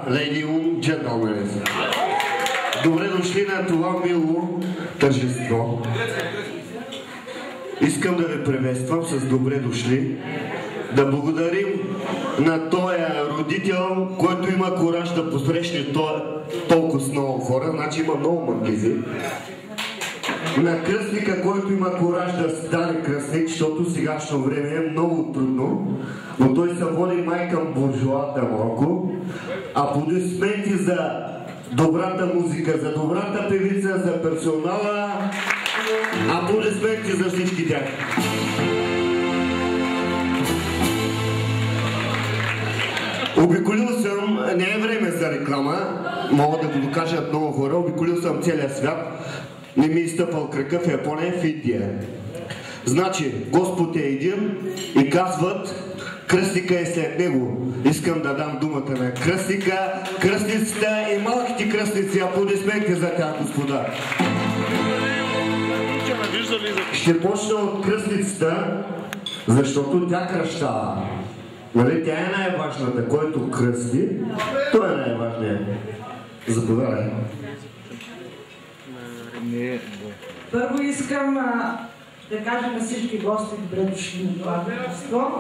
lady and gentlemen. Добре дошли на това мило тържество. Искам да ви приветствам с добре дошли. Да благодарим на този родител, който има кураж да посрещне толкова много хора, значи има много магизи. На кръстника, който има кураж да стане кръстник, защото в сегашно време е много трудно, но той се води май към буржуата малко. Аплодисменти за добрата музика, за добрата певица, за персонала. Аплодисменти за всички тях. Обиколил съм, не е време за реклама, мога да го докажат много хора, обиколил съм целия свят, не ми изтъпал кръка в Япония, в Индия. Значи, Господ е един и казват, кръстника е след него. Искам да дам думата на кръстника, кръстницата и малките кръстници. Аплодисменти за тях, господа. Ще почна от кръстницата, защото тя кръщава. Нали, тя е най-важната, който кръсти, той е най-важният. Заповядай. Първо искам да кажа на всички гости, добре дошли на това място.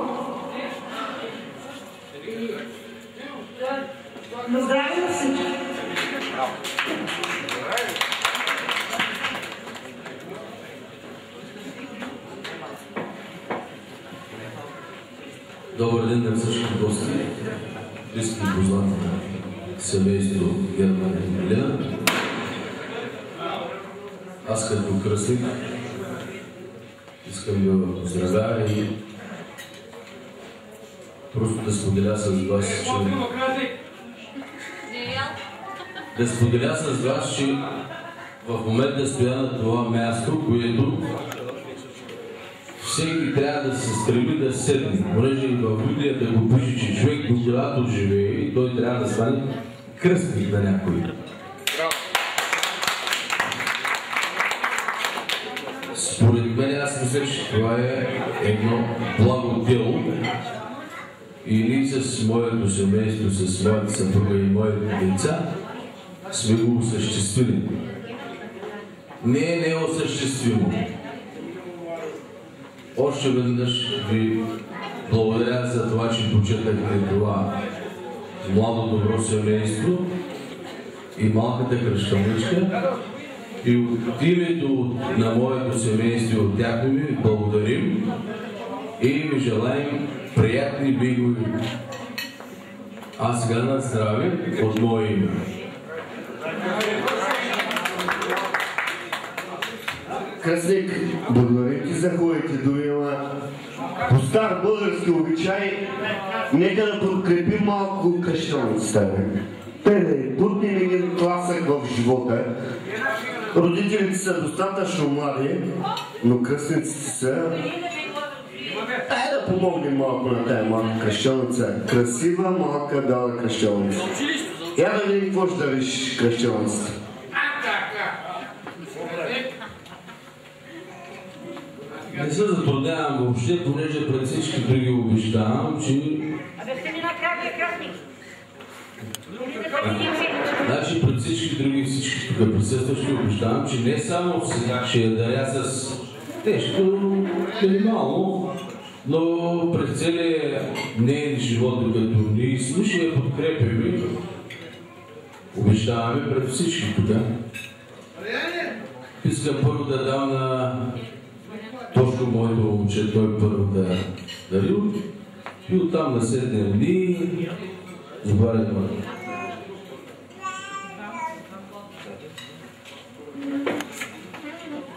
На здраве на всички! Добър ден на всички гости, близки и познати на семейство Герман и Милена. Аз като кръстник искам да ви поздравя и просто да споделя с вас, че в момента стоя на това място, което всеки трябва да се стреми да седне, понеже и в Библията го пише, че човек когато живее и той трябва да стане кръстник на някой. Според мен аз мисля, че това е едно благо дело и ние с моето семейство, с моята съпруга и моите деца сме го осъществили. Не е неосъществимо. Още веднъж ви благодаря за това, че почетахте това младо добро семейство и малката кръщалничка. И от името на моето семейство от тяхно ви благодарим и ви желаем приятни бигови. А сега на здраве от мое име. Кръстник, благодаря ти за хубавите думи, по стар български обичай, нека да подкрепим малко кръщалницата. Те да бутнем един тласък в живота. Родителите са достатъчно млади, но кръстниците са... Дай да помогнем малко на тая малка кръщалница. Красива, малка, бяла кръщалница. Я да видим какво ще да решиш кръщалницата. Не се затруднявам въобще, понеже пред всички други обещавам, че... Значи пред всички други, всички тук присъстващи обещавам, че не само сега ще я даря с нещо минимално, но през целия нейн живот, докато ни слуша и подкрепяме, обещаваме пред всички тук. Искам първо да дам на Тошко, моето момче, той първо да дарил и оттам на 7 дни забавяме.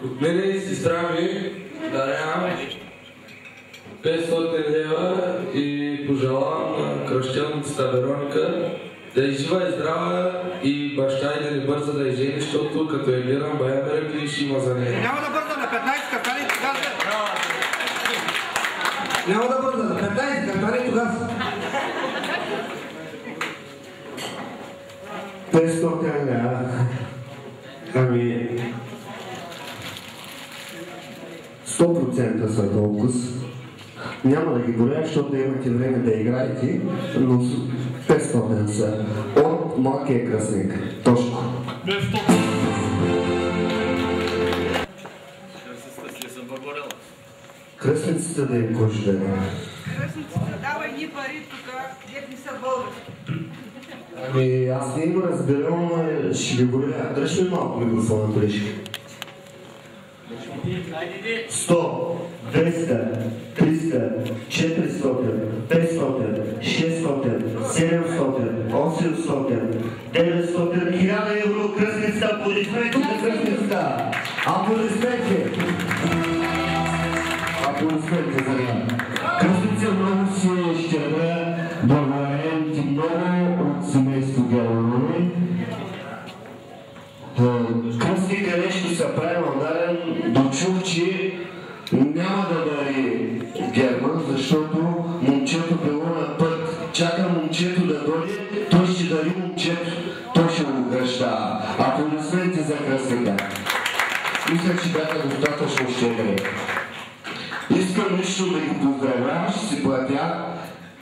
От мене и сестра ми дарявам 500 лева и пожелавам на кръщелницата Вероника да е жива и здрава и баща и да не бърза да я жени, защото като я гледам бая меръкли ще има за нея. Няма да бърза на 15 кафтани тогава. Няма да бърза на 15 кафтани тогава. 500 лева. Ами... 100% са толкова. Няма да ги броя, защото имате време да играете, но 500 са. От малкият кръстник, Тошко. Кръстниците да им кой ще даде? Кръстниците давай ни пари тук, дет не са българи. Ами аз не им разбирам, но ще ги горя. Дръж ми малко микрофона, колежки. 100, 200, 300, 400, 500, 600, 700, 800, 900, 1000 евро кръстница, аплодисменти за кръстницата! Аплодисменти! Аплодисменти за нея! Кръстница много си щедра, благодарен ти много от семейство Германови. Кръстника нещо се прави мандарен, дочух, че няма да дари Герман, защото момчето било на път. Чака момчето да дойде, той ще дари момчето, той ще го кръщава. Аплодисменти за кръстника. Мисля, че бяха достатъчно щедри. Искам лично да ги поздравя, ще си платя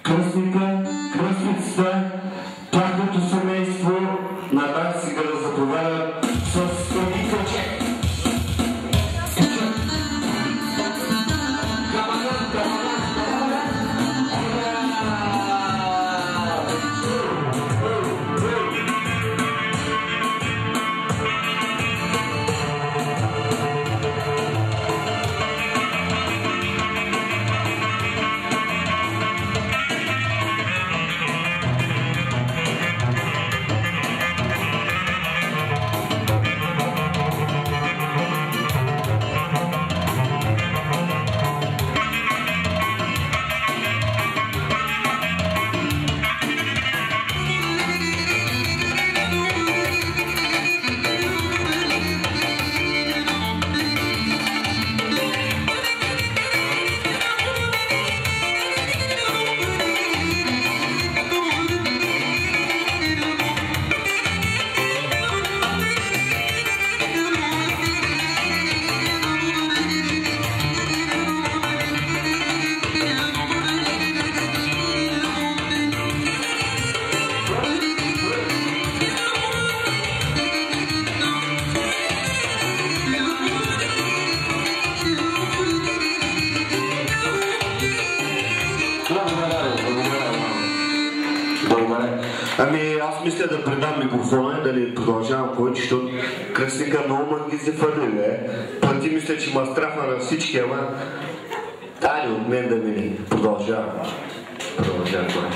кръстника, кръстницата, тяхното семейство, на сега да заповядат с столица чек. Ами аз мисля да предам микрофона и да не продължавам повече, защото кръстника много мангизи фърли, Пъти мисля, че ма страхна на всички, ама дали от мен да мине. Продължавам. Продължавам.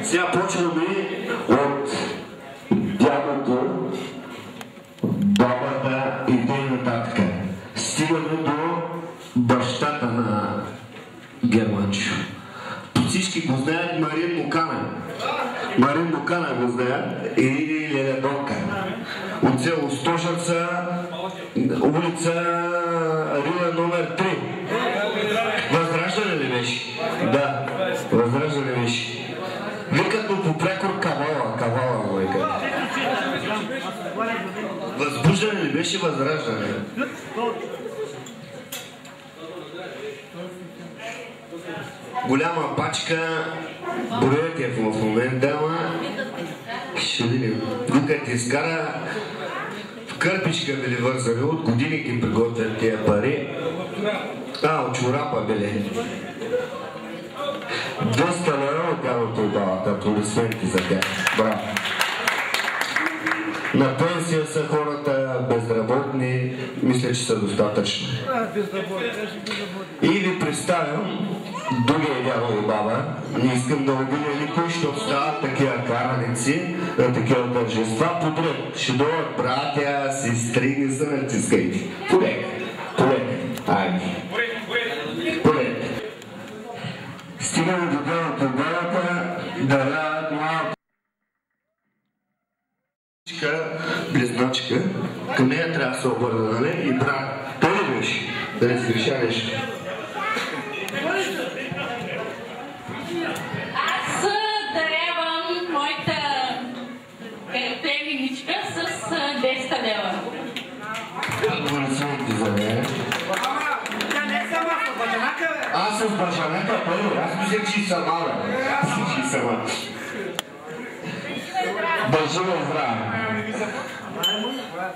Сега почваме от дядото, бабата и т.н. Стигаме до бащата на Германчо. Всички го знаят Марин Мукана. Марин Мукана го знаят и Леледонка. От село Стожарца, улица Рила номер 3. Възраждане ли беше? Да, възраждане беше. Викат му по прекор Кавала, майка. Възбуждане ли беше възраждане? Голяма пачка, броят е в момента, ама ще видим. Тук ти изкара в кърпичка били вързали, от години ги приготвят тия пари. От чорапа били. 200 лева от дядото и бабата, аплодисменти за тях. Браво! На пенсия са хората безработни, мисля, че са достатъчно. И ви представям другия дядо и баба. Не искам да обидя никой, защото стават такива караници на такива тържества подред. Ще дойдат братя, сестри, не се натискайте. Полек, айде. Полек. Стигаме до дядото и бабата да дават малко. Близначка, към нея трябва да се обърна, нали? И брат, той ли беше? Да не се реша нещо. Аз дарявам моята племеничка с 10 лева. Аплодисменти за нея. Тя не е сама, с баджанака, бе! Аз с баджанака първо, аз мисля, че и сама, бе. Че и сама. Жива и здраве.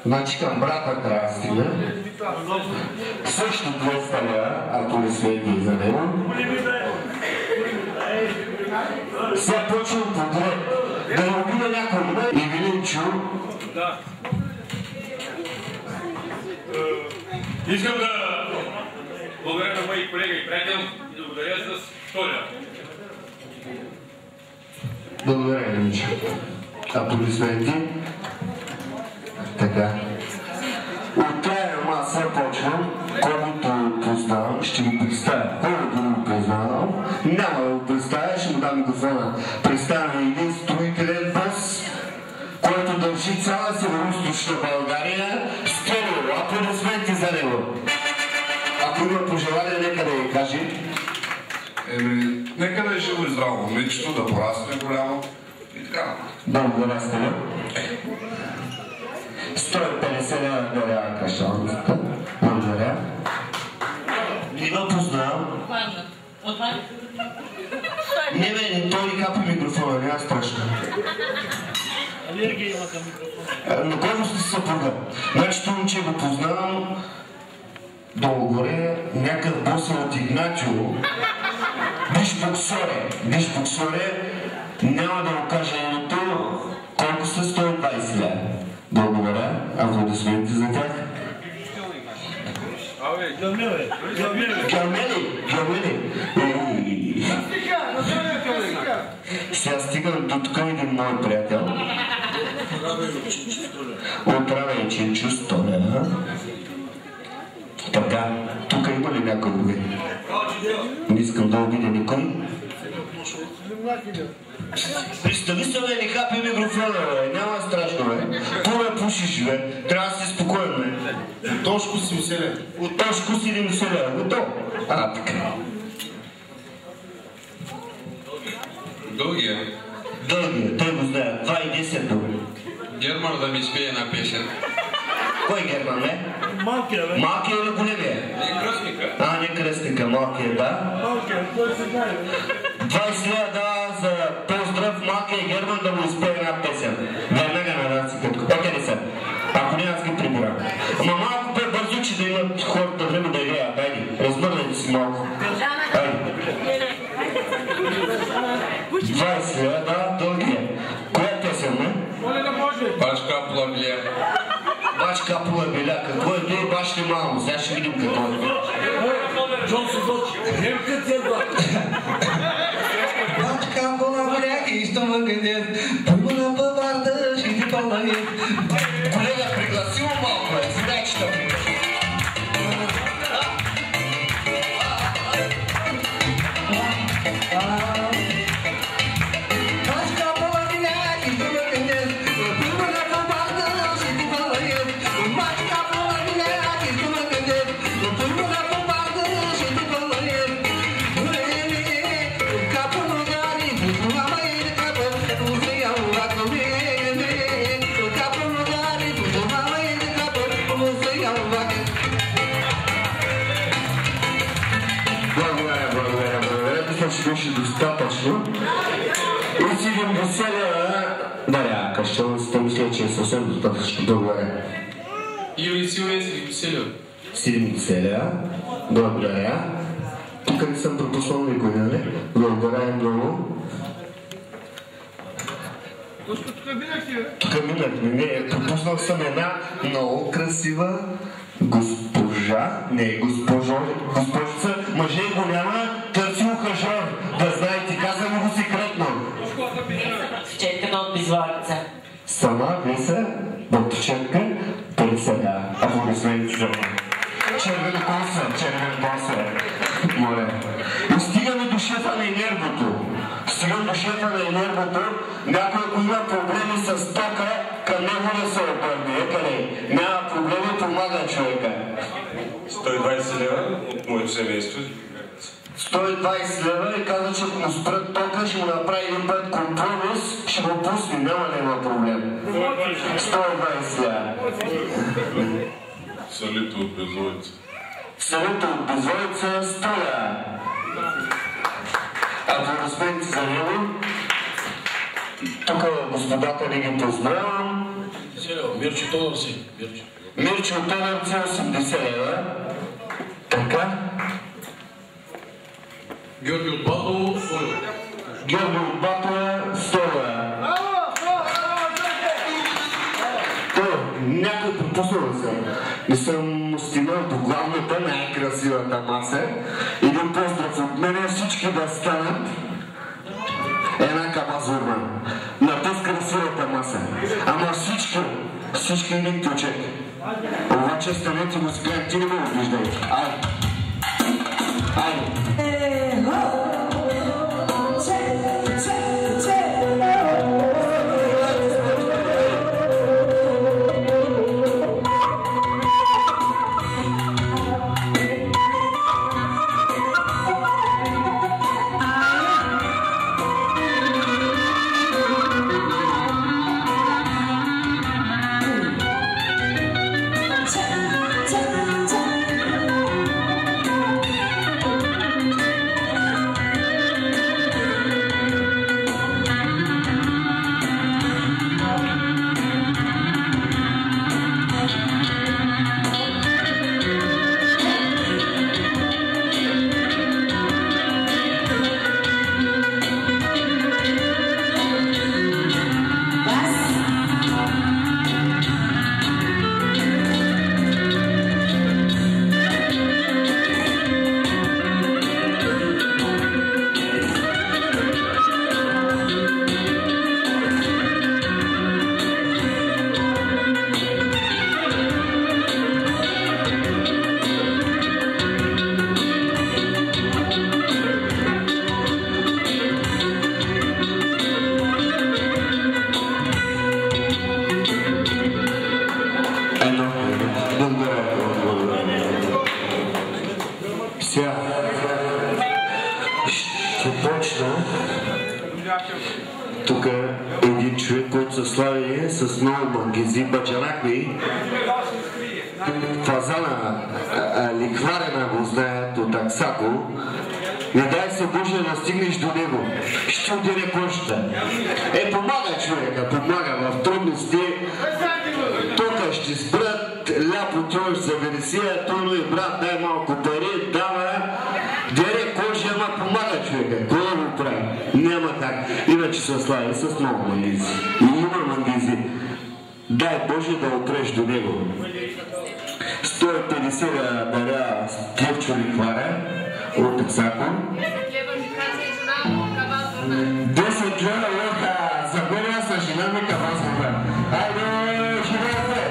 Значи към брата трябва да стигна. Също 200 лева, ако не свети за него. Сега почвам подред. Да не обида някой и Велинчо. Да. Искам да благодаря на мои колеги и приятел и да благодаря с 100 лева. Благодаря, Велинчо. Аплодисменти. Така. От края маса почвам, който познавам, ще го представя. Който го познавам, няма да го представя, ще му дам микрофона. Представя един строителен бос, който държи цяла северо-источна България. Стерео, аплодисменти за него. Ако има пожелание, нека да я каже. Нека да е живо и здраво момичето, да порасне голямо и така. Благодаря, Стена. 150 лева дарява кръщалницата. Благодаря. Не го познавам. Не бе, той ни капи микрофона, няма страшно. Алергия има към микрофона. Но който сте съпруга. Значи това момче го познавам долу горе, някакъв босен от Игнатио. Биш боксоре, няма да го кажа името, колко са 120 лева. Благодаря, аплодисменти за тях. Гълмели. Сега стигам до тук един мой приятел. От Равенченчо 100 лева. Така, тук има ли някой други? Не искам да обидя никой. Представи се, бе, не хапи микрофона, бе. Няма страшно, бе. Пуме пушиш, бе. Трябва да си спокоен, бе. От Тошко 70 лева. От Тошко 70 лева. Готово. Така. Дългия. Той го знае. 2,10 думи. Герман да ми спее една песен. Кой Герман, бе? Малкия, бе. Малкия или големия? Не кръстника. Не кръстника, малкия, да. Малкия, той се знае, бе. 20 лева дава за поздрав малкия Герман да му изпее една песен. Веднага на даци, като пътя са. Ако не, аз ги прибирам. Ама малко по-бързо, че да имат хората време да играят. Айди, размърнете си малко. Айди. 20 лева дава дългия. Коя песен, не? Бачка Плавлия. Бачка Плавлия. Какво е той баш ли мамо? Сега ще видим какво е. Джон Сузочи. Хемка ти е два. Бачка Плавлия, истом агадет. Първона паварда, ще ти палагет. Колега, пригласил малко е. Задачата пригласил. Беше достатъчно. И 70 лева даря кръщалницата, мисля, че е съвсем достатъчно. Благодаря. Юли Силвия 70 лева. 70 лева. Благодаря. Тук не съм пропуснал никой, нали? Благодаря много. Тук минахме. Не, пропуснал съм една много красива госпожа, не госпожица, мъже го няма, търси ухажор. Да знаете, казвам го секретно. Четка от Бизварица. Сама веса, балтичетка, 50 лева. Аплодисменти за мен. Червен коса. Моля. И стигаме до шефа на енергото. Някой, ако има проблеми с тока, към него да се обърне. Къде? Няма проблеми, помага човека. 120 лева от моето семейство. 120 лева и каза, че ако му спрат тока, ще му направи един път компромис, ще го пусне, няма да има проблем. 120 лева. Салито от Безвоица. Салито от Безвоица, 100 лева. Аплодисменти за него. Тук господата не ги познавам. Мирчо Тодор си. Мирчо Тодор си 80 лева. Така. Георги от Батово 100 лева. Георги от Батово 100 лева. Някой пропуснал да съм. Не съм стигнал до главната, най-красивата маса. Един поздрав от мене, всички да станат една кабазурна. На тази красивата маса. Ама всички един тючек. Обаче станете музиканти, ти не ме виждай. Айде. Тук един човек, който се слави с много мангези, баджанакви, фазана, ликварена го знаят от Аксако. Не дай се Боже да стигнеш до него. Ще отиде кошта. Помага човека, помага в трудности. Тук ще спрат, ляпо той ще заведе сия, той и брат, дай малко пари, дава. Дере кожа, ама помага човека. Кой го прави? Няма как. Иначе се слави с много мангези. И има мангези. Дай Боже да опреш до него. 150 да даря клевчо ликваря от Аксако. 10 лева лоха за голя с жена ми кабазната. Айде, живеете!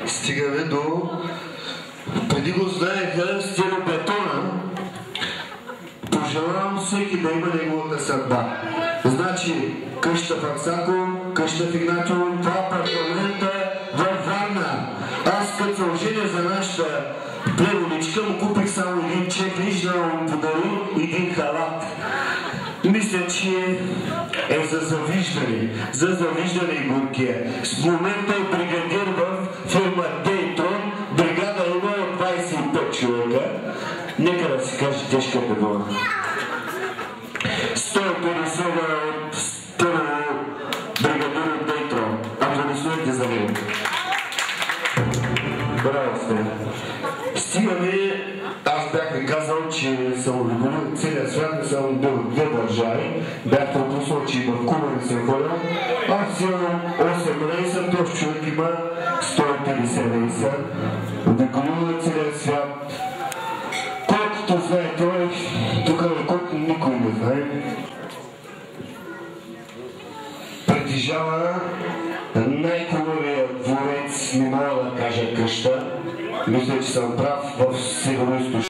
Стигаме до... Преди го знаеха стилобетона. Пожелавам всеки да има неговата съдба. Значи, къща в Аксако, къща в Игнатиево, това апартамента във Варна. Аз като се оженя за нашата плеволичка, му купих само един чеклиш, да му подари един халат. Мисля, че е за завиждане и горкия. В момента е бригадир в фирма Дейтрон, бригада има от 25 човека. Нека да си каже тежката дума. 150 от първо бригадир от Дейтрон. Аплодисуйте за него. Браво сте. Стигаме, аз бях ви казал, че съм обиколил целия свят, не съм бил в две държави. Бях пропуснал, че и в Куба не съм ходил. Аз имам 8 рейса, този човек има 150 рейса. Обиколил целия свят. Колкото знае той, тук колко никой не знае. притежава най-хубавия дворец, не мога да кажа къща. Мисля, че съм прав в Североизточна